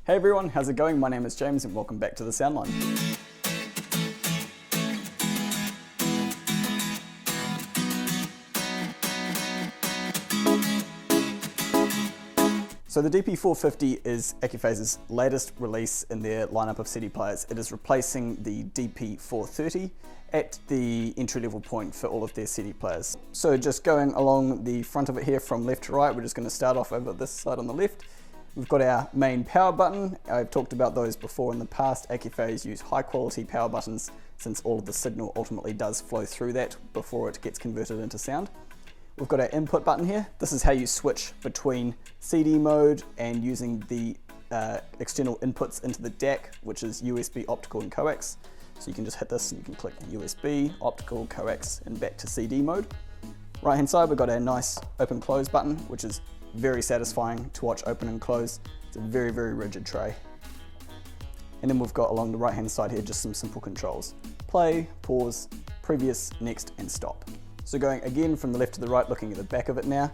Hey everyone, how's it going? My name is James and welcome back to the Soundline. So the DP-450 is Accuphase's latest release in their lineup of CD players. It is replacing the DP-430 at the entry-level point for all of their CD players. So just going along the front of it here from left to right, we're just going to start off over this side on the left. We've got our main power button. I've talked about those before in the past. Accuphase use high quality power buttons since all of the signal ultimately does flow through that before it gets converted into sound. We've got our input button here. This is how you switch between CD mode and using the external inputs into the DAC, which is USB, optical, and coax. So you can just hit this and you can click USB, optical, coax, and back to CD mode. Right hand side, we've got our nice open close button, which is very satisfying to watch open and close. It's a very, very rigid tray. And then we've got along the right hand side here just some simple controls. Play, pause, previous, next, and stop. So going again from the left to the right, looking at the back of it now.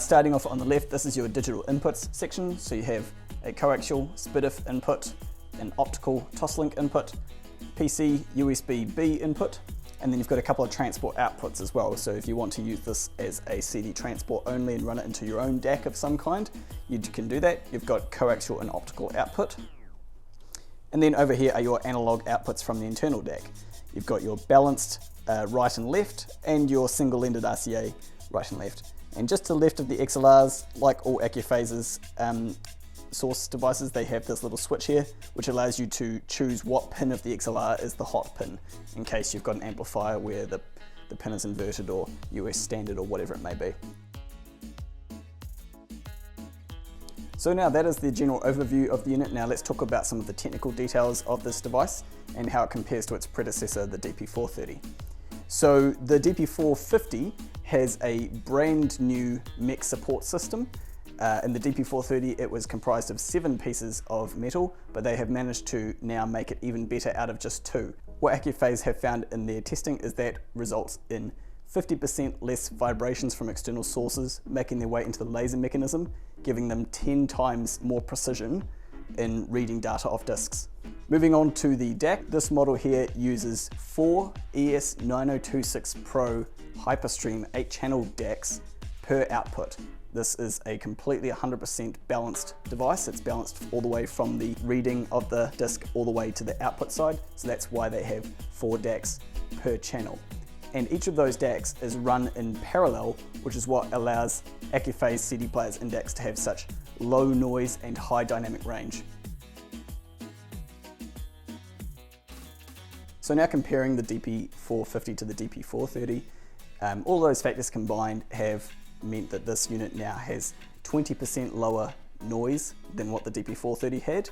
Starting off on the left, this is your digital inputs section. So you have a coaxial SPDIF input, an optical toslink input, PC USB-B input, and then you've got a couple of transport outputs as well. So if you want to use this as a CD transport only and run it into your own DAC of some kind, you can do that. You've got coaxial and optical output. And then over here are your analog outputs from the internal DAC. You've got your balanced right and left, and your single-ended RCA right and left. And just to the left of the XLRs, like all Accuphase's source devices, they have this little switch here, which allows you to choose what pin of the XLR is the hot pin, in case you've got an amplifier where the pin is inverted or US standard or whatever it may be. So now that is the general overview of the unit. Now let's talk about some of the technical details of this device and how it compares to its predecessor, the DP-430. So the DP-450 has a brand new mech support system. In the DP-430 it was comprised of 7 pieces of metal, but they have managed to now make it even better out of just 2. What Accuphase have found in their testing is that results in 50% less vibrations from external sources making their way into the laser mechanism, giving them 10 times more precision in reading data off discs. Moving on to the DAC, this model here uses 4 ES9026 Pro Hyperstream 8-channel DACs per output. This is a completely 100% balanced device. It's balanced all the way from the reading of the disc all the way to the output side, so that's why they have 4 DACs per channel. And each of those DACs is run in parallel, which is what allows Accuphase CD players and DACs to have such low noise and high dynamic range. So now comparing the DP-450 to the DP-430, all those factors combined have meant that this unit now has 20% lower noise than what the DP-430 had,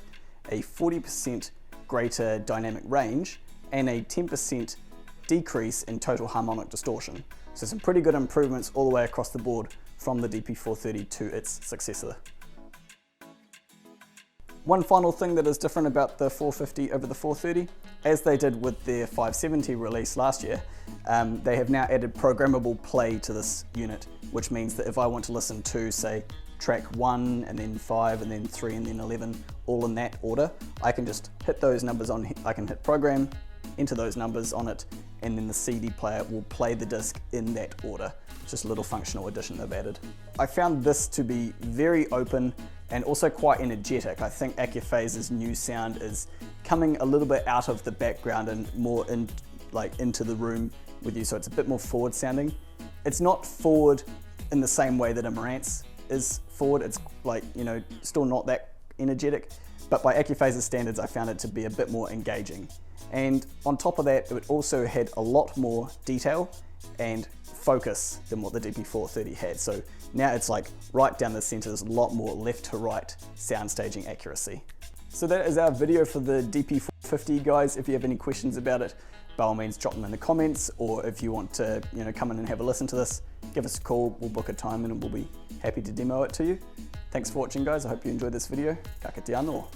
a 40% greater dynamic range, and a 10% decrease in total harmonic distortion. So some pretty good improvements all the way across the board from the DP-430 to its successor. One final thing that is different about the 450 over the 430, as they did with their 570 release last year, they have now added programmable play to this unit, which means that if I want to listen to, say, track 1 and then 5 and then 3 and then 11, all in that order, I can just hit those numbers on, I can hit program, enter those numbers on it, and then the CD player will play the disc in that order. It's just a little functional addition they've added. I found this to be very open and also quite energetic. I think Accuphase's new sound is coming a little bit out of the background and more into the room with you, so it's a bit more forward sounding. It's not forward in the same way that a Marantz is forward. It's still not that energetic, but by Accuphase's standards I found it to be a bit more engaging. And on top of that, it also had a lot more detail and focus than what the DP-430 had. So now it's like right down the center, there's a lot more left to right sound staging accuracy. So that is our video for the DP-450, guys. If you have any questions about it, by all means drop them in the comments, or if you want to come in and have a listen to this, give us a call, we'll book a time and we'll be happy to demo it to you. Thanks for watching, guys. I hope you enjoyed this video. Ka kite anō.